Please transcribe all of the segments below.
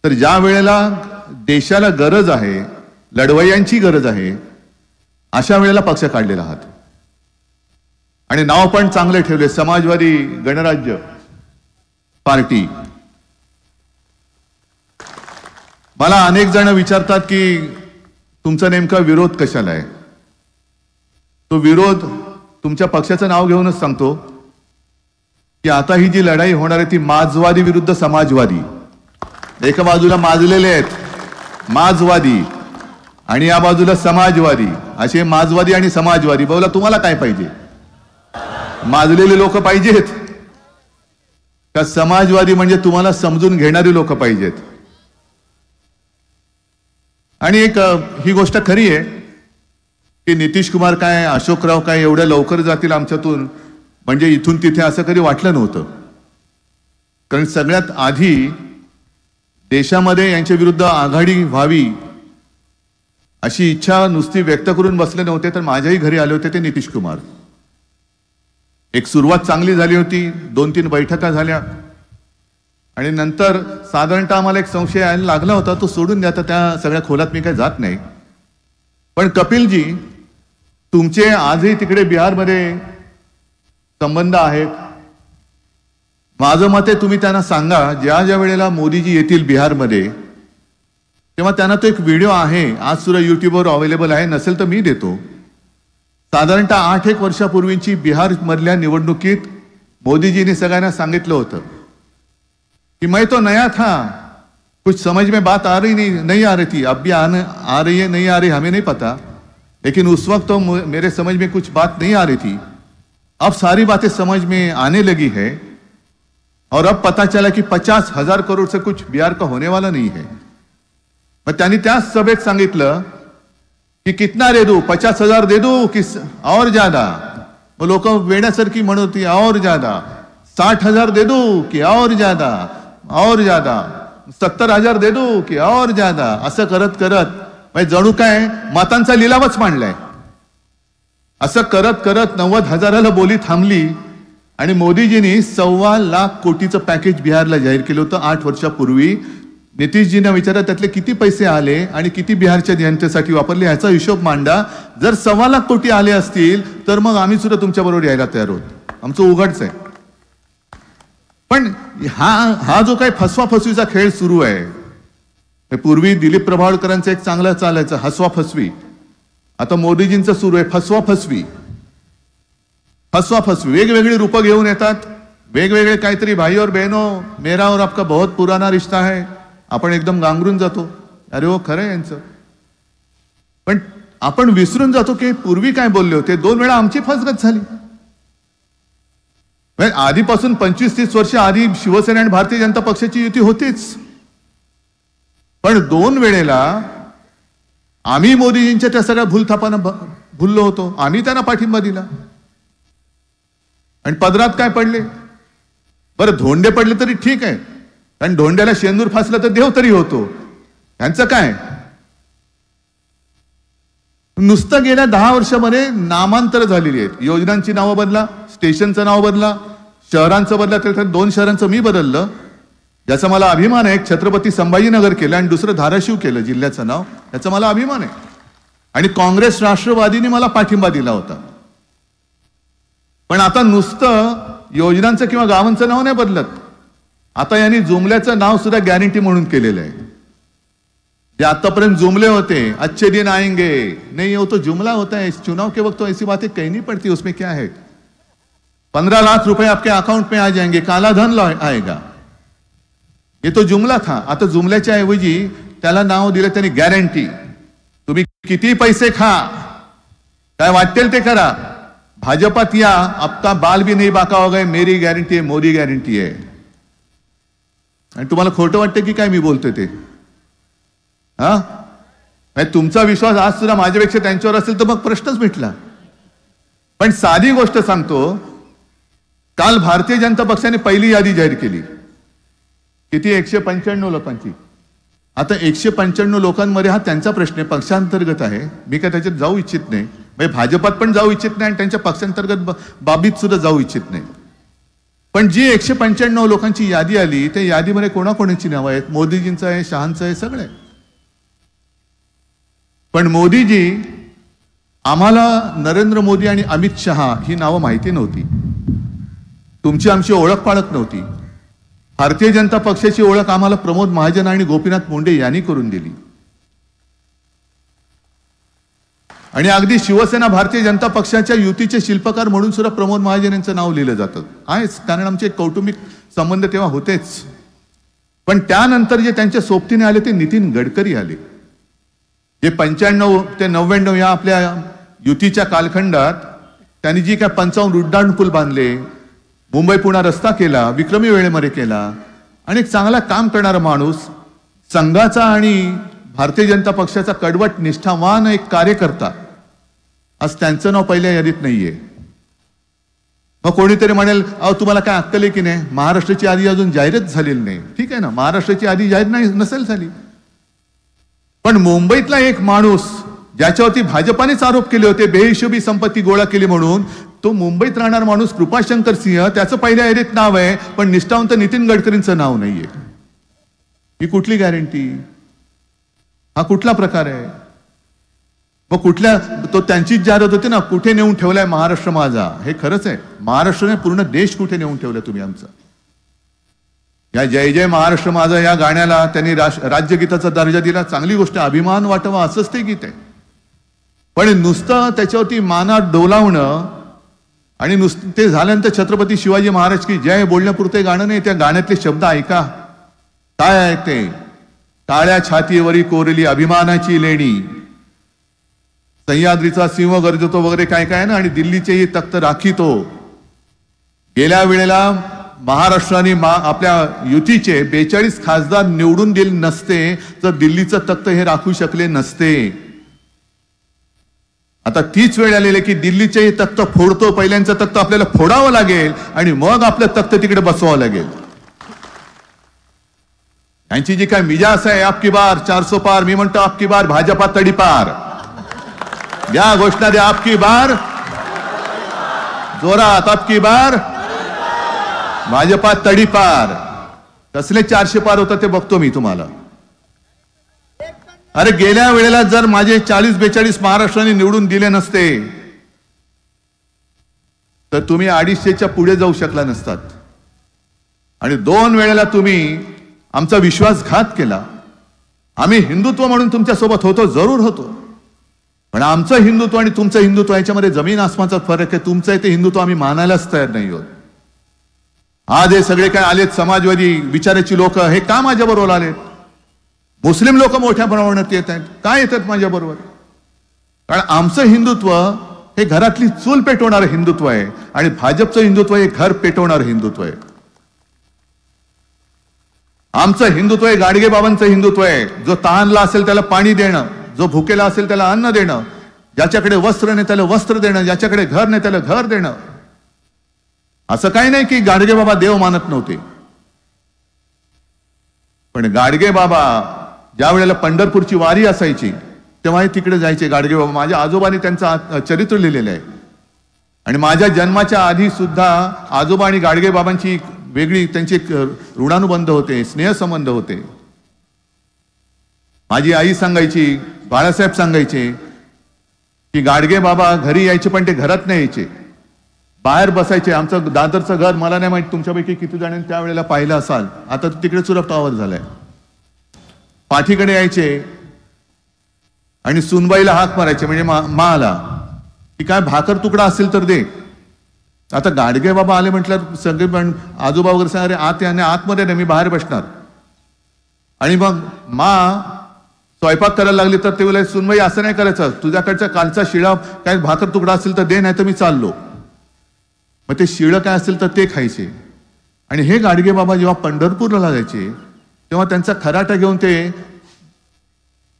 तर ज्या वेळेला देशाला गरज आहे, लढवय्यांची गरज आहे, अशा वेळेला पक्ष काढलेला आहात. आणि नाव पण चांगले ठेवले, समाजवादी गणराज्य पार्टी. मला अनेक जण विचारतात की तुमचा नेमका विरोध कशाला आहे. तो विरोध तुमच्या पक्षाचं नाव घेऊनच सांगतो की आता ही जी लढाई होणार आहे ती माजवादी विरुद्ध समाजवादी. एका बाजूला माजलेले आहेत माजवादी आणि या बाजूला समाजवादी. असे माजवादी आणि समाजवादी. बोला तुम्हाला काय पाहिजे? माजलेले लोक पाहिजेत का समाजवादी म्हणजे तुम्हाला समजून घेणारी लोक पाहिजेत? आणि एक ही गोष्ट खरी आहे की नितीश कुमार काय, अशोकराव काय एवढ्या लवकर जातील आमच्यातून म्हणजे इथून तिथे असं कधी वाटलं नव्हतं. कारण सगळ्यात आधी देशामध्ये यांच्या विरुद्ध आघाडी व्हावी अशी इच्छा नुसती व्यक्त करून बसले नव्हते, तर माझ्याही घरी आले होते ते नितीश कुमार. एक सुरुवात चांगली झाली होती, 2-3 बैठका झाल्या आणि नंतर साधारणतः आम्हाला एक संशय यायला लागला होता. तो सोडून द्या, त्या सगळ्या खोलात मी काही जात नाही. पण कपिलजी, तुमचे आजही तिकडे बिहारमध्ये संबंध आहेत. माझं मत आहे तुम्ही त्यांना सांगा ज्या ज्या वेळेला मोदीजी येतील बिहारमध्ये तेव्हा त्यांना तो एक व्हिडिओ आहे, आज सुद्धा युट्यूबवर अवेलेबल आहे, नसेल तर मी देतो. साधारणतः 8-1 वर्षापूर्वीची बिहार मधल्या निवडणुकीत मोदीजीने सगळ्यांना सांगितलं होतं कि मैं तो नया था, कुछ समझ में बात आ रही नहीं आ रही थी, अब भी आ रही है नहीं आ रही हमें नहीं पता, लेकिन उस वक्त तो मेरे समझ में कुछ बात नहीं आ रही थी. अब सारी बातें समझ में आने लगी है और अब पता चला कि 50,000 करोड़ से कुछ बिहार का होने वाला नहीं है. मग त्यांनी त्याच सभेत सांगितलं कि कितना दे दू, 50,000 दे दू कि और ज्यादा? वो लोक वेड्यासारखी म्हणत होती और ज्यादा. 60,000 दे दू कि और ज्यादा, और ज्यादा. 70,000 दे दू कि और ज्यादा. असं करत करत जणू काय मतांचा लिलावच मांडलाय. असं करत करत 90,000ला बोली थांबली आणि मोदीजींनी 1.25 लाख कोटीचं पॅकेज बिहारला जाहीर केलं होतं 8 वर्षापूर्वी. नितीशजींना विचारा त्यातले किती पैसे आले आणि किती बिहारच्या जनतेसाठी वापरले याचा हिशोब मांडा. जर 1.25 लाख कोटी आले असतील तर मग आम्ही सुद्धा तुमच्या बरोबर यायला तयार आहोत. आमचं उघडच आहे. पण हा जो काही फसवा फसवीचा खेळ सुरू आहे, पूर्वी दिलीप प्रभावळकरांचा एक चांगला चालायचा हसवा फसवी, आता मोदीजींचं सुरू आहे फसवा फसवी. फसवा फसवी वेगवेगळी रूपं घेऊन येतात, वेगवेगळे काहीतरी भाई और बहनों मेरा और आपका बहुत पुराना रिश्ता है, आपण एकदम गांगरून जातो. अरे हो खरं आहे यांचं. पण आपण विसरून जातो की पूर्वी काय बोलले होते. 2 वेळा आमची फसगत झाली. आधीपासून 25-30 वर्ष आधी शिवसेना आणि भारतीय जनता पक्षाची युती होतीच, पण 2 वेळेला आम्ही मोदीजींच्या त्या सगळ्या भूलथापांना भुललो होतो. आम्ही त्यांना पाठिंबा दिला आणि पदरात काय पडले. बरं धोंडे पडले तरी ठीक आहे, कारण धोंड्याला शेंदूर फासला तर देव तरी होतो. यांचं काय नुसतं गेल्या 10 वर्षामध्ये नामांतर झालेली आहेत. योजनांची नावं बदला, स्टेशनचं नाव बदला, शहरांचं बदला. तर 2 शहरांचं मी बदललं, ज्याचा मला अभिमान आहे. छत्रपती संभाजीनगर केलं आणि दुसरं धाराशिव केलं जिल्ह्याचं नाव, याचा मला अभिमान आहे. आणि काँग्रेस राष्ट्रवादीने मला पाठिंबा दिला होता. पण आता नुसतं योजनांचं किंवा गावांचं नाव नाही बदलत. आता यांनी जुमल्याचं नाव सुद्धा गॅरंटी म्हणून केलेलं आहे. जे आतापर्यंत जुमले होते, अच्छे दिन आएंगे, नहीं हो तो जुमला होता है. इस चुनाव के वक्त तो ऐसी बातें कहनी पड़ती, उसमें क्या है. 15 लाख रुपए आपके अकाउंट में आ जाएंगे, काला धन आएगा, ये तो जुमला था. आता जुमल्याच्या ऐवजी त्याला नाव दिलं त्यांनी गॅरंटी. तुम्ही किती पैसे खा, काय वाटेल ते करा, भाजपात या, आपका बाल भी नहीं बाका होगा, मेरी गॅरंटी आहे, मोदी गॅरंटी आहे. आणि तुम्हाला खोटं वाटतं की काय मी बोलतोय ते? हा तुमचा विश्वास आज सुद्धा माझ्यापेक्षा त्यांच्यावर असेल तर मग प्रश्नच मिटला. पण साधी गोष्ट सांगतो, काल भारतीय जनता पक्षाने पहिली यादी जाहीर केली. किती? 195 लोकांची. आता 195 लोकांमध्ये हा त्यांचा प्रश्न आहे, पक्षांतर्गत आहे. मी काय त्याच्यात जाऊ इच्छित नाही. म्हणजे भाजपात पण जाऊ इच्छित नाही आणि त्यांच्या पक्षांतर्गत बाबीत सुद्धा जाऊ इच्छित नाही. पण जी 195 लोकांची यादी आली त्या यादीमध्ये कोणाकोणाची नावं आहेत? मोदीजींचं आहे, शहांचं आहे, सगळे. पण मोदीजी, आम्हाला नरेंद्र मोदी आणि अमित शहा ही नावं माहिती नव्हती. तुमची आमची ओळख पाळख नव्हती. भारतीय जनता पक्षाची ओळख आम्हाला प्रमोद महाजन आणि गोपीनाथ मुंडे यांनी करून दिली. आणि अगदी शिवसेना भारतीय जनता पक्षाच्या युतीचे शिल्पकार म्हणून सुद्धा प्रमोद महाजन यांचं नाव लिहिलं जातं. आहेच, कारण आमचे कौटुंबिक संबंध तेव्हा होतेच. पण त्यानंतर जे त्यांच्या सोबतीने आले ते नितीन गडकरी आले. जे 95 ते 99 या आपल्या युतीच्या कालखंडात त्यांनी जी काय 55 उड्डाण पूल बांधले, मुंबई पुणा रस्ता केला, विक्रमी वेळेमध्ये केला, आणि एक चांगला काम करणारा माणूस, संघाचा आणि भारतीय जनता पक्षाचा कडवट निष्ठावान एक कार्यकर्ता, आज त्यांचं नाव पहिल्या यादीत नाहीये. मग कोणीतरी म्हणेल, अहो तुम्हाला काय अक्कल आहे की नाही, महाराष्ट्राची यादी अजून जाहीरच झालेली नाही. ठीक आहे ना, महाराष्ट्राची यादी जाहीर नसेल झाली, पण मुंबईतला एक माणूस ज्याच्यावरती भाजपानेच आरोप केले होते बेहिशोबी संपत्ती गोळा केली म्हणून, तो मुंबईत राहणार माणूस कृपाशंकर सिंह, त्याचं पहिल्या यादीत नाव आहे, पण निष्ठावंत नितीन गडकरींचं नाव नाहीये. ही कुठली गॅरंटी? हा कुठला प्रकार आहे? मग कुठल्या, तो त्यांचीच जाहिरात होती ना, कुठे नेऊन ठेवलाय महाराष्ट्र माझा. हे खरंच आहे, महाराष्ट्राने पूर्ण देश कुठे नेऊन ठेवलाय तुम्ही आमचा. या जय जय महाराष्ट्र माझा या गाण्याला त्यांनी राज्यगीताचा दर्जा दिला, चांगली गोष्ट, अभिमान वाटावा असंच ते गीत आहे. पण नुसतं त्याच्यावरती मानात डोलावणं आणि नुसतं ते झाल्यानंतर छत्रपती शिवाजी महाराज की जय बोलण्यापुरते गाणं नाही. त्या गाण्यातले शब्द ऐका, काय आहे ते? टाळ्या छातीवरी कोरली अभिमानाची लेणी, सह्याद्रीचा सिंह गरजतो वगैरे काय काय ना, आणि दिल्लीचेही तख्त राखीतो. गेल्या वेळेला महाराष्ट्राने आपल्या युतीचे 42 खासदार निवडून दिले नसते तर दिल्लीचं तख्त हे राखू शकले नसते. आता तीच वेळ आलेली की दिल्लीचेही तख्त फोडतो, पहिल्यांचं तख्त आपल्याला फोडावं लागेल आणि मग आपलं तख्त तिकडे बसवावं लागेल. यांची जी काय मिजाज आहे, आपकी बार 400 पार, मी म्हणतो आपकी बार भाजपा तडीपार. या घोषणा द्या, आपकी बार जोरात, आपकी बार भाजपा तडीपार. कसले 400 पार होतं ते बघतो मी तुम्हाला. अरे गेल्या वेळेला जर माझे 40-42 महाराष्ट्राने निवडून दिले नसते तर तुम्ही 250च्या पुढे जाऊ शकला नसतात. आणि 2 वेळेला तुम्ही आमचा विश्वासघात केला. आम्ही हिंदुत्व म्हणून तुमच्या सोबत होतो, जरूर होतो, पण आमचं हिंदुत्व आणि तुमचं हिंदुत्व याच्यामध्ये जमीन आसमानचा फरक आहे. तुमचं ते हिंदुत्व आम्ही मानायलाच तयार नाही आहोत. आज हे सगळे काय आलेत समाजवादी विचाराची लोक, हे का माझ्या बरोबर आलेत? मुस्लिम लोक मोठ्या प्रमाणात येत आहेत, काय येतात माझ्या बरोबर? कारण आमचं हिंदुत्व हे घरातली चूल पेटवणारं हिंदुत्व आहे आणि भाजपचं हिंदुत्व हे घर पेटवणारं हिंदुत्व आहे. आमचं हिंदुत्व हे गाडगे बाबांचं हिंदुत्व आहे. जो तहानला असेल त्याला पाणी देणं, जो भुकेला असेल त्याला अन्न देणं, ज्याच्याकडे वस्त्र नाही त्याला वस्त्र देणं, ज्याच्याकडे घर नाही त्याला घर देणं. असं काही नाही की गाडगे बाबा देव मानत नव्हते, पण गाडगे बाबा ज्या वेळेला पंढरपूरची वारी असायची तेव्हा तिकडे जायचे गाडगे बाबा. माझ्या आजोबांनी त्यांचं चरित्र लिहिलेलं आहे आणि माझ्या जन्माच्या आधी सुद्धा आजोबा आणि गाडगे बाबांची वेगळी त्यांचे ऋणानुबंध होते, स्नेहसंबंध होते. माझी आई सांगायची, बाळासाहेब सांगायचे की गाडगे बाबा घरी यायचे पण ते घरात नाही यायचे, बाहेर बसायचे. आमचं दादरचं घर मला नाही माहिती तुमच्यापैकी किती जणांनी त्यावेळेला पाहिलं असाल, आता तिकडे सुद्धा टॉवर झालाय. पाठीकडे यायचे आणि सुनबाईला हाक मारायचे, म्हणजे माला की काय भाकर तुकडा असेल तर दे. आता गाडगे बाबा आले म्हटल्यावर सगळे पण आजोबा वगैरे सांगा, अरे आत या, आतमध्ये नाही मी बाहेर बसणार. आणि मग स्वयंपाक करायला लागली तर ते बोलाय, सुनबाई असं नाही करायचं, तुझ्याकडचा कालचा शिळा काय भाकर तुकडा असेल तर दे, नाही तर मी चाललो. मग ते शिळं काय असेल तर ते खायचे. आणि हे गाडगे बाबा जेव्हा पंढरपूरला जायचे तेव्हा त्यांचा खराटा घेऊन ते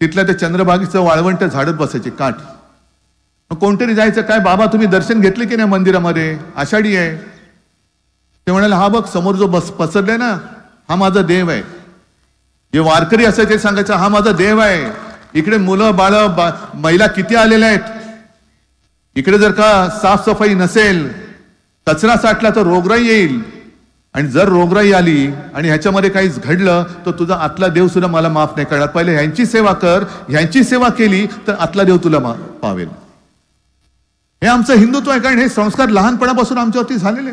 तिथल्या त्या चंद्रभागेचं वाळवंट झाडत बसायचे काठ. मग कोणतरी जायचं, काय बाबा तुम्ही दर्शन घेतले की नाही मंदिरामध्ये, आषाढी आहे. ते म्हणाले, हा बघ समोर जो पसरलाय ना, हा माझा देव आहे. जे वारकरी असायचे सांगायचं, हा माझा देव आहे. इकडे मुलं बाळ महिला किती आलेल्या आहेत. इकडे जर का साफसफाई नसेल, कचरा साठला तर रोगराई येईल. आणि जर रोगराई आली आणि ह्याच्यामध्ये काहीच घडलं तर तुझा आतला देव सुद्धा मला माफ नाही करणार. पहिले ह्यांची सेवा कर, ह्यांची सेवा केली तर आतला देव तुला पावेल. हे आमचं हिंदुत्व आहे, कारण हे संस्कार लहानपणापासून आमच्यावरती झालेले.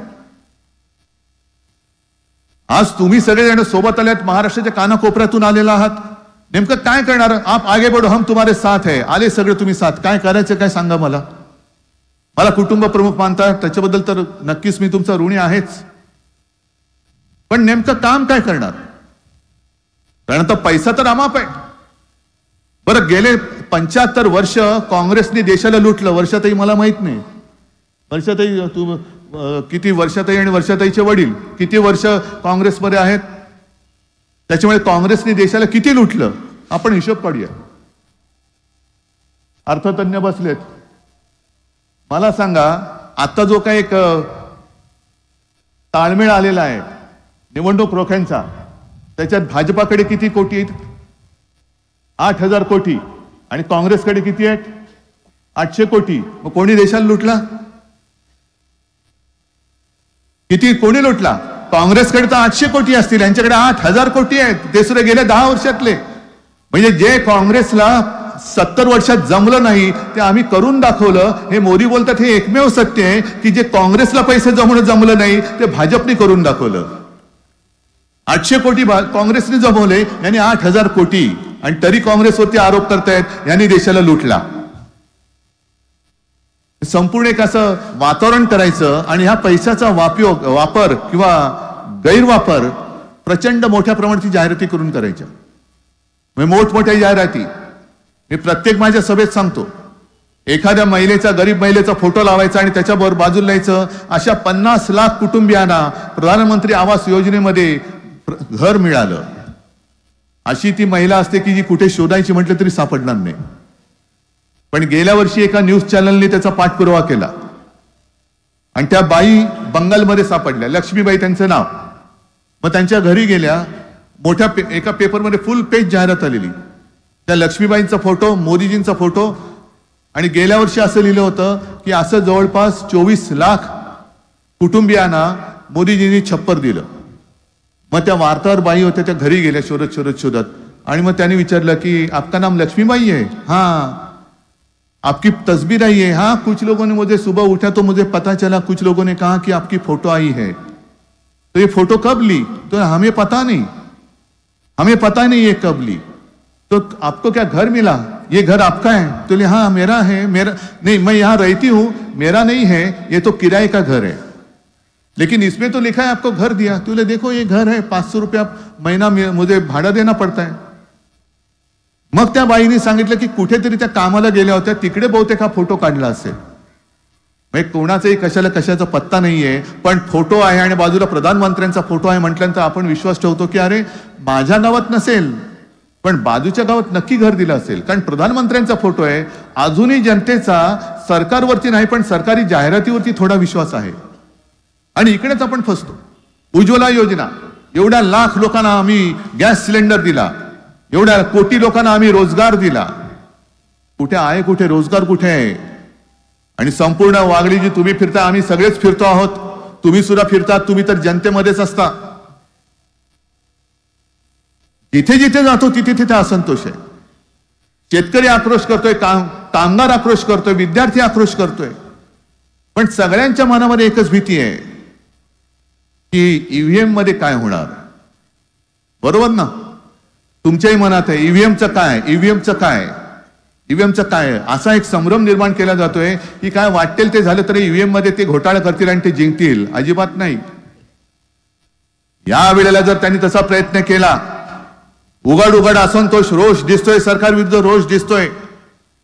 आज तुम्ही सगळेजण सोबत आल्यात, महाराष्ट्राच्या कानाकोपऱ्यातून आलेला आहात. नेमकं काय करणार? आप आगे बढ़ो, हम तुम्हारे साथ है. आले सगळे तुम्ही साथ. काय करायचं काय सांगा मला. मला कुटुंब प्रमुख मानता, त्याच्याबद्दल तर नक्कीच मी तुमचा ऋणी आहेच. पण नेमकं काम काय करणार? कारण आता पैसा तर अमाप आहे. बरं, गेले 75 वर्ष काँग्रेसने देशाला लुटलं. वर्षाताई मला माहित नाही, वर्षाताई तू किती, वर्षाताई आणि वर्षाताईचे वडील किती वर्ष काँग्रेसमध्ये आहेत, त्याच्यामुळे काँग्रेसने देशाला किती लुटलं आपण हिशोब काढूया. अर्थतज्ञ बसलेत. मला सांगा, आता जो काही एक ताळमेळ आलेला आहे निवडणूक रोख्यांचा, त्याच्यात भाजपाकडे किती कोटी आहेत? 8,000 कोटी. आणि काँग्रेसकडे किती आहेत? 800 कोटी. मग कोणी देशाला लुटला? किती, कोणी लुटला? काँग्रेसकडे तर 800 कोटी असतील, यांच्याकडे 8,000 कोटी आहेत, ते सुद्धा गेल्या 10 वर्षातले. म्हणजे जे काँग्रेसला 70 वर्षात जमलं नाही ते आम्ही करून दाखवलं. हे मोदी बोलतात हे एकमेव सत्य आहे की जे काँग्रेसला पैसे जमलं नाही ते भाजपने करून दाखवलं. 800 कोटी काँग्रेसने जमवले, यांनी 8,000 कोटी. आणि तरी काँग्रेसवरती आरोप करतायत यांनी देशाला लुटला. संपूर्ण एक असं वातावरण करायचं आणि ह्या पैशाचा वापर किंवा गैरवापर प्रचंड मोठ्या प्रमाणात जाहिराती करून करायच्या. मोठमोठ्या जाहिराती मी प्रत्येक माझ्या सभेत सांगतो. एखाद्या महिलेचा, गरीब महिलेचा फोटो लावायचा आणि त्याच्याबरोबर बाजूला लिहायचं, अशा 50 लाख कुटुंबियांना प्रधानमंत्री आवास योजनेमध्ये घर मिळालं. अशी ती महिला असते की जी कुठे शोधायची म्हटलं तरी सापडणार नाही. पण गेल्या वर्षी एका न्यूज चॅनलने त्याचा पाठपुरावा केला आणि त्या बाई बंगालमध्ये सापडल्या. लक्ष्मीबाई त्यांचं नाव. मग त्यांच्या घरी गेल्या. मोठ्या एका पेपरमध्ये फुल पेज जाहिरात आलेली. त्या लक्ष्मीबाईंचा फोटो, मोदीजींचा फोटो. आणि गेल्या वर्षी असं लिहिलं होतं की असं जवळपास 24 लाख कुटुंबियांना मोदीजींनी छप्पर दिलं. मग त्या वार्ताहर बाई होत्या, त्या घरी गेल्या शोधत. आणि मग त्यांनी विचारलं की आपका नाम लक्ष्मीबाई है? हाँ. आपकी तस्वीर आई है? हाँ. कुछ लोगों ने मुझे सुबह उठा तो मुझे पता चला, कुछ लोगों ने कहा कि आपकी फोटो आई है. तो ये फोटो कब ली? तो हमें पता नहीं ये कब ली. तो आपको क्या घर मिला? ये घर आपका है? तो हाँ मेरा है. मेरा नहीं, मैं यहाँ रहती हूँ, मेरा नहीं है, ये तो किराए का घर है. लेकिन इसमें तो लिखा है आपको घर दिया. तो देखो ये घर है, 500 रुपया महीना मुझे भाड़ा देना पड़ता है. मग त्या बाईने सांगितलं की कुठेतरी त्या कामाला गेल्या होत्या, तिकडे बहुतेक हा फोटो काढला असेल. म्हणजे कोणाचाही कशाचा पत्ता नाहीये, पण फोटो आहे आणि बाजूला प्रधानमंत्र्यांचा फोटो आहे म्हटल्यानंतर आपण विश्वास ठेवतो की अरे माझ्या गावात नसेल पण बाजूच्या गावात नक्की घर दिलं असेल. कारण प्रधानमंत्र्यांचा फोटो आहे. अजूनही जनतेचा सरकारवरती नाही पण सरकारी जाहिरातीवरती थोडा विश्वास आहे. आणि इकडेच आपण फसतो. उज्ज्वला योजना, एवढ्या लाख लोकांना आम्ही गॅस सिलेंडर दिला, एवढ्या कोटी लोकांना आम्ही रोजगार दिला. कुठे आहे, कुठे रोजगार कुठे आहे? आणि संपूर्ण वागली जी तुम्ही फिरता, आम्ही सगळेच फिरतो आहोत, तुम्ही सुद्धा फिरतात, तुम्ही तर जनतेमध्येच असता. जिथे जिथे जातो तिथे तिथे असंतोष आहे. शेतकरी आक्रोश करतोय, कामगार आक्रोश करतोय, विद्यार्थी आक्रोश करतोय. पण सगळ्यांच्या मनामध्ये एकच भीती आहे की ईव्हीएम मध्ये काय होणार. बरोबर ना? तुमच्याही मनात आहे ईव्हीएमचं काय, ईव्हीएमचं काय, ईव्हीएमचं काय. असा एक संभ्रम निर्माण केला जातोय की काय वाटेल ते झालं तरी ईव्हीएम मध्ये ते घोटाळा करतील आणि ते जिंकतील. अजिबात नाही. या वेळेला जर त्यांनी तसा प्रयत्न केला, उघड असंतोष, रोष दिसतोय, सरकार विरुद्ध रोष दिसतोय,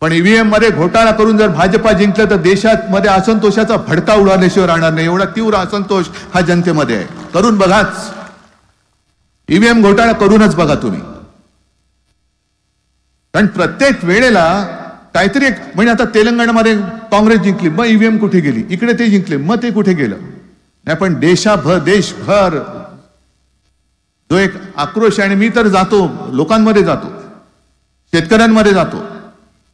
पण ईव्हीएम मध्ये घोटाळा करून जर भाजपा जिंकलं तर देशात मध्ये असंतोषाचा भडका उडाल्याशिवाय राहणार नाही. एवढा तीव्र असंतोष हा जनतेमध्ये आहे. करून बघाच, ईव्हीएम घोटाळा करूनच बघा तुम्ही. कारण प्रत्येक वेळेला काहीतरी एक, म्हणजे आता तेलंगणामध्ये काँग्रेस जिंकली, मग ईव्हीएम कुठे गेली, इकडे ते जिंकले मग ते कुठे गेलं. नाही पण देशभर जो एक आक्रोश आहे. आणि मी तर जातो, लोकांमध्ये जातो, शेतकऱ्यांमध्ये जातो.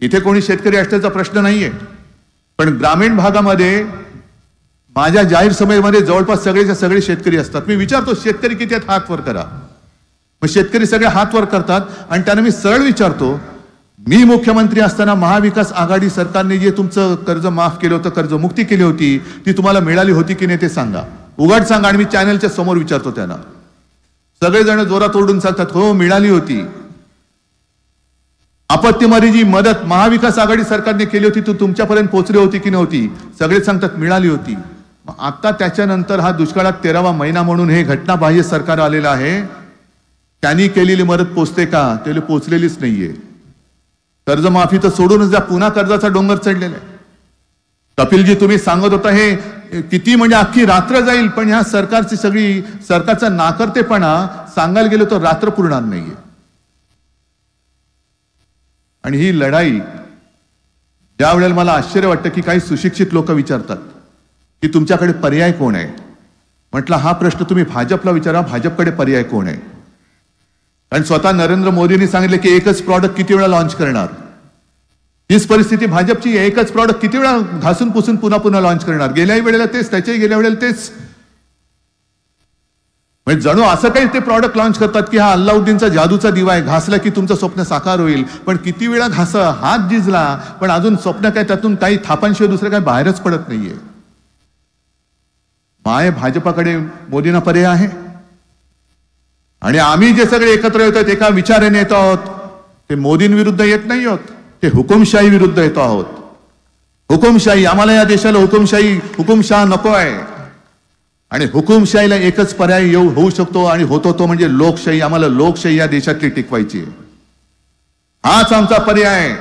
इथे कोणी शेतकरी असल्याचा प्रश्न नाहीये, पण ग्रामीण भागामध्ये माझ्या जाहीर सभेमध्ये जवळपास सगळेच्या सगळे शेतकरी असतात. मी विचारतो शेतकरी किती आहेत, हात वर करा. मग शेतकरी सगळे हात वर करतात आणि त्यांना मी सरळ विचारतो, मी मुख्यमंत्री असताना महाविकास आघाडी सरकारने जे तुमचं कर्ज माफ केलं होतं, कर्जमुक्ती केली होती, ती तुम्हाला मिळाली होती की नाही ते सांगा, उघड सांगा. आणि मी चॅनलच्या समोर विचारतो त्यांना. सगळेजण जोरात ओरडून सांगतात, हो मिळाली होती. आपत्तीमध्ये जी मदत महाविकास आघाडी सरकारने केली होती ती तुमच्यापर्यंत पोहोचली होती की नव्हती? सगळे सांगतात मिळाली होती. आता त्याच्यानंतर हा दुष्काळात 13वा महिना म्हणून हे घटनाबाह्य सरकार आलेलं आहे. त्यांनी केलेली मदत पोचते का? त्याला पोचलेलीच नाहीये. कर्जमाफी तर सोडूनच द्या, पुन्हा कर्जाचा डोंगर चढलेला आहे. कपिलजी तुम्ही सांगत होता हे किती म्हणजे अख्खी रात्र जाईल, पण ह्या सरकारची सगळी सरकारचा नाकर्तेपणा सांगायला गेलो तर रात्र पुरणार नाहीये. आणि ही लढाई ज्या वेळेला मला आश्चर्य वाटतं की काही सुशिक्षित लोक विचारतात की तुमच्याकडे पर्याय कोण आहे. म्हटलं हा प्रश्न तुम्ही भाजपला विचारा, भाजपकडे पर्याय कोण आहे. कारण स्वतः नरेंद्र मोदींनी सांगितले की एकच प्रॉडक्ट किती वेळा लॉन्च करणार. हीच परिस्थिती भाजपची. एकच प्रॉडक्ट किती वेळा घासून पुसून पुन्हा पुन्हा लॉन्च करणार. गेल्याही वेळेला तेच, त्याच्याही गेल्या वेळेला तेच. म्हणजे जणू असं काही ते प्रॉडक्ट लॉन्च करतात की हा अल्लाउद्दीनचा जादूचा दिवा आहे, घासला की तुमचं स्वप्न साकार होईल. पण किती वेळा घासा, हात झिजला, पण अजून स्वप्न काय त्यातून काही थापांशिवाय दुसरं काय बाहेरच पडत नाहीये. माय भाजपाकडे मोदींना पर्याय आहे. आणि आम्ही जे सगळे एकत्र येतो एका विचाराने येतो आहोत, ते मोदींविरुद्ध येत नाही आहोत, ते हुकुमशाही विरुद्ध येतो आहोत. हुकुमशाही, आम्हाला या देशाला हुकुमशाह नको आहे. आणि हुकुमशाहीला एकच पर्याय होऊ शकतो आणि होतो तो म्हणजे लोकशाही. आम्हाला लोकशाही या देशातली टिकवायची आहे. हाच आमचा पर्याय आहे.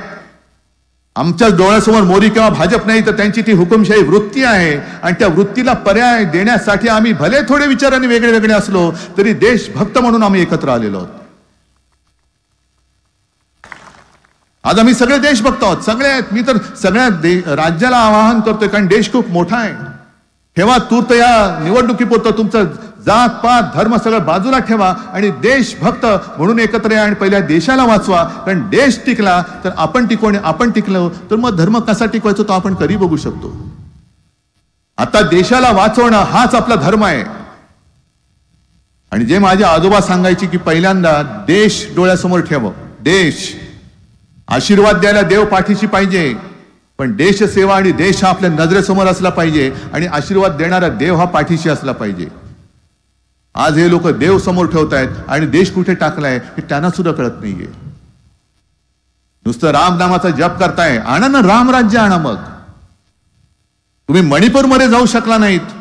आमच्या डोळ्यासमोर मोदी किंवा भाजप नाही, तर त्यांची ती हुकुमशाही वृत्ती आहे. आणि त्या वृत्तीला पर्याय देण्यासाठी आम्ही भले थोडे विचारांनी वेगळे वेगळे असलो तरी देशभक्त म्हणून आम्ही एकत्र आलेलो आहोत. आज आम्ही सगळे देशभक्त आहोत, सगळे आहेत. मी तर सगळ्या राज्याला आवाहन करतोय, कारण देश खूप मोठा आहे. ठेवा तूर्त या निवडणुकीपुरतं तुमचं जात पात धर्म सगळं बाजूला ठेवा आणि देशभक्त म्हणून एकत्र या आणि पहिल्या देशाला वाचवा. कारण देश टिकला तर आपण टिकू, आणि आपण टिकलो तर मग धर्म कसा टिकवायचा तो आपण कधी बघू शकतो. आता देशाला वाचवणं हाच आपला धर्म आहे. आणि जे माझे आजोबा सांगायचे की पहिल्यांदा देश डोळ्यासमोर ठेव. देश, आशीर्वाद द्यायला देव पाठीशी पाहिजे, पण देशसेवा आणि देश हा आपल्या नजरेसमोर असला पाहिजे आणि आशीर्वाद देणारा देव हा पाठीशी असला पाहिजे. आज हे लोक देव समोर ठेवतायत आणि देश कुठे टाकलाय हे त्यांना सुद्धा कळत नाहीये. नुसतं राम नामाचा जप करताय. आणा ना राम राज्य आणा. मग तुम्ही मणिपूरमध्ये जाऊ शकला नाहीत,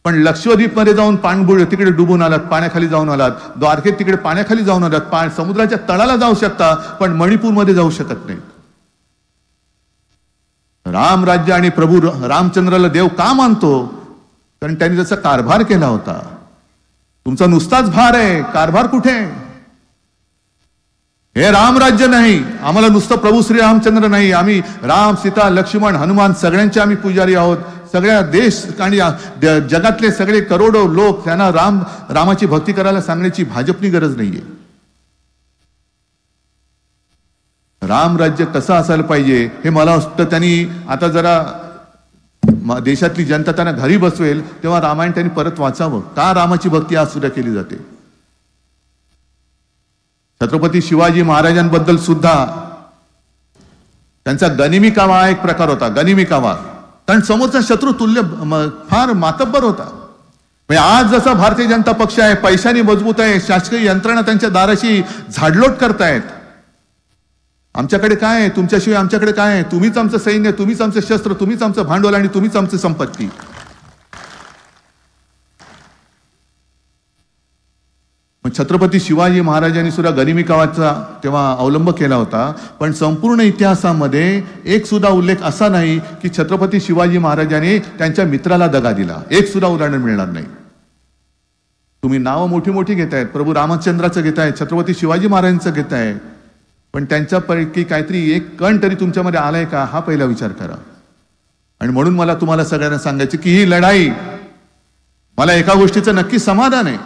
पण लक्षद्वीप मध्ये जाऊन पाणबुड तिकडे डुबून आलात, पाण्याखाली जाऊन आलात. द्वारकेत तिकडे पाण्याखाली जाऊन आलात, समुद्राच्या तळाला जाऊ शकता, पण मणिपूरमध्ये जाऊ शकत नाहीत. राम राज्य आणि प्रभू रामचंद्राला देव का मानतो? कारण त्यांनी जसा कारभार केला होता. तुमचा नुसताच भार आहे, कारभार कुठे? हे राम राज्य नाही. आम्हाला नुसतं प्रभू श्री रामचंद्र नाही, आम्ही राम, सीता, लक्ष्मण, हनुमान सगळ्यांचे आम्ही पुजारी आहोत. सगळ्या देश आणि जगातले सगळे करोडो लोक त्यांना रामाची भक्ती करायला सांगण्याची भाजपनी गरज नाहीये. राम राज्य कसं असायला पाहिजे हे मला वाटतं त्यांनी आता जरा देशातली जनता त्यांना घरी बसवेल तेव्हा रामायण त्यांनी परत वाचावं. का रामाची भक्ती आज सुद्धा केली जाते? छत्रपती शिवाजी महाराजांबद्दल सुद्धा त्यांचा गनिमी कावा हा एक प्रकार होता. गनिमी कावा, कारण समोरचा शत्रू तुल्य फार मातब्बर होता. आज जसा भारतीय जनता पक्ष आहे, पैशाने मजबूत आहे, शासकीय यंत्रणा त्यांच्या दाराशी झाडलोट करतायत. आमच्याकडे काय आहे? तुमच्याशिवाय आमच्याकडे काय आहे? तुम्हीच आमचं सैन्य, तुम्हीच आमचं शस्त्र, तुम्हीच आमचं भांडवल आणि तुम्हीच आमची संपत्ती. छत्रपती शिवाजी महाराजांनी सुद्धा गनिमी कावाचा तेव्हा अवलंब केला होता, पण संपूर्ण इतिहासामध्ये एक सुद्धा उल्लेख असा नाही की छत्रपती शिवाजी महाराजांनी त्यांच्या मित्राला दगा दिला. एक सुद्धा उदाहरण मिळणार नाही. तुम्ही नावं मोठी मोठी घेतायत, प्रभू रामचंद्राचं घेताय, छत्रपती शिवाजी महाराजांचं घेताय, पण त्यांच्यापैकी काहीतरी एक कण तरी तुमच्यामध्ये आलाय का हा पहिला विचार करा. आणि म्हणून मला तुम्हाला सगळ्यांना सांगायचं की ही लढाई, मला एका गोष्टीचं नक्की समाधान आहे.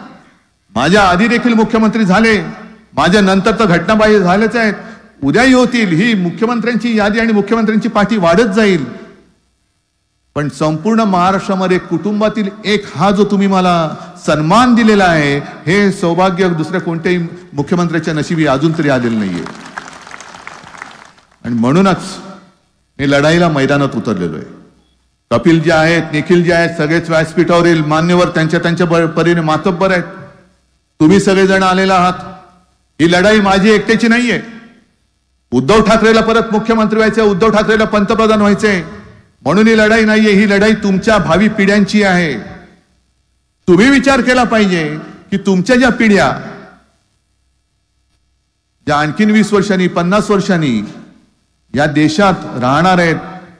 माझ्या आधी देखील मुख्यमंत्री झाले, माझ्या नंतर तर घटनाबाह्य झालेच आहेत, उद्याही होतील. ही मुख्यमंत्र्यांची यादी आणि मुख्यमंत्र्यांची पाठी वाढत जाईल. पण संपूर्ण महाराष्ट्रामध्ये कुटुंबातील एक हा जो तुम्ही मला सन्मान दिलेला आहे, हे सौभाग्य दुसऱ्या कोणत्याही मुख्यमंत्र्याच्या नशिबी अजून तरी आलेलं नाहीये. आणि म्हणूनच मी लढाईला मैदानात उतरलेलो आहे. कपिल जे आहेत, निखिल जे आहेत, सगळेच व्यासपीठावरील मान्यवर त्यांच्या परीने मातब्बर आहेत. तुम्ही सगळेजण आलेला आहात. ही लढाई माझी एकट्याची नाहीये. उद्धव ठाकरेला परत मुख्यमंत्री व्हायचंय, उद्धव ठाकरेला पंतप्रधान व्हायचंय, म्हणून ही लढाई नाहीये. ही लढाई तुमच्या भावी पिढ्यांची आहे. तुम्ही विचार केला पाहिजे की तुमच्या ज्या पिढ्या ज्या आणखीन 20 वर्षांनी 50 वर्षांनी या देशात राहणार आहेत,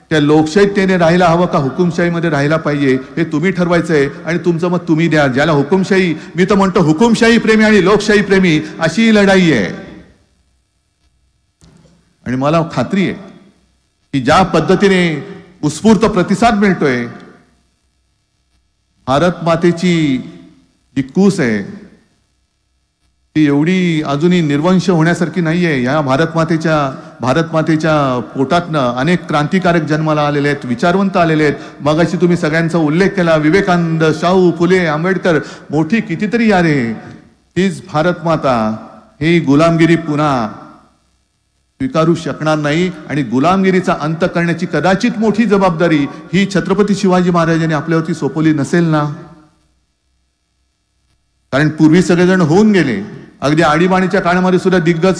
त्या लोकशाहीतेने राहायला हवं का हुकुमशाहीमध्ये राहायला पाहिजे, हे तुम्ही ठरवायचंय. आणि तुमचं मत तुम्ही द्या. ज्याला हुकुमशाही, मी तर म्हणतो हुकुमशाही प्रेमी आणि लोकशाही प्रेमी अशी ही लढाई आहे. आणि मला खात्री आहे की ज्या पद्धतीने उत्स्फूर्त प्रतिसाद मिळतोय, भारत मातेची जी कूस आहे ती एवढी अजूनही निर्वंश होण्यासारखी नाहीये. या भारत मातेच्या पोटातनं अनेक क्रांतिकारक जन्माला आलेले आहेत, विचारवंत आलेले आहेत. मगाशी तुम्ही सगळ्यांचा उल्लेख केला, विवेकानंद, शाहू फुले, आंबेडकर, मोठी कितीतरी यारे. हीच भारत माता ही गुलामगिरी पुन्हा स्वीकारू शकणार नाही. आणि गुलामगिरीचा अंत करण्याची कदाचित मोठी जबाबदारी ही छत्रपती शिवाजी महाराजांनी आपल्यावरती सोपवली नसेल ना. कारण पूर्वी सगळेजण होऊन गेले. अगदी आणीबाणीच्या काळामध्ये सुद्धा दिग्गज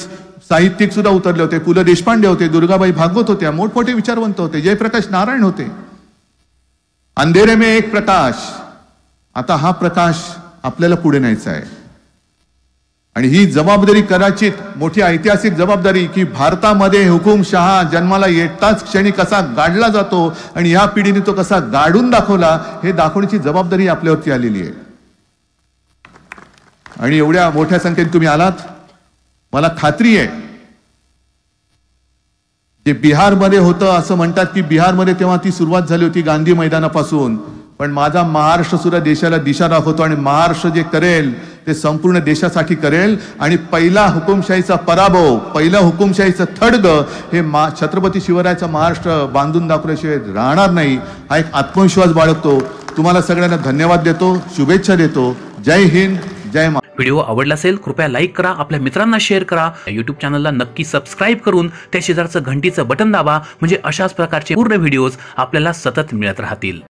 साहित्यिक सुद्धा उतरले होते. पु ल देशपांडे होते, दुर्गाबाई भागवत होत्या, मोठमोठे विचारवंत होते, जयप्रकाश नारायण होते. अंधेरे में एक प्रकाश. आता हा प्रकाश आपल्याला पुढे न्यायचा आहे. आणि ही जबाबदारी कदाचित मोठी ऐतिहासिक जबाबदारी की भारतामध्ये हुकुमशहा जन्माला येताच क्षणी कसा गाडला जातो आणि या पिढीने तो कसा गाडून दाखवला, हे दाखवण्याची जबाबदारी आपल्यावरती आलेली आहे. आणि एवढ्या मोठ्या संख्येने तुम्ही आलात. मला खात्री आहे जे बिहारमध्ये होतं, असं म्हणतात की बिहारमध्ये तेव्हा ती सुरुवात झाली होती गांधी मैदानापासून. पण माझा महाराष्ट्र सुद्धा देशाला दिशा दाखवतो आणि महाराष्ट्र जे करेल ते संपूर्ण देशासाठी करेल. आणि पहिला हुकुमशाहीचा पराभव, पहिलं हुकुमशाहीचं थडगं हे छत्रपती शिवरायाचा महाराष्ट्र बांधून दाखवल्याशिवाय राहणार नाही. हा एक आत्मविश्वास बाळगतो. तुम्हाला सगळ्यांना धन्यवाद देतो, शुभेच्छा देतो. जय हिंद, जय महाराष्ट्र. व्हिडिओ आवडला असेल कृपया लाईक करा, आपल्या मित्रांना शेअर करा. यूट्यूब चॅनलला नक्की सबस्क्राईब करून त्या शेजारचं घंटीचं बटन दाबा, म्हणजे अशाच प्रकारचे पूर्ण व्हिडिओज आपल्याला सतत मिळत राहतील.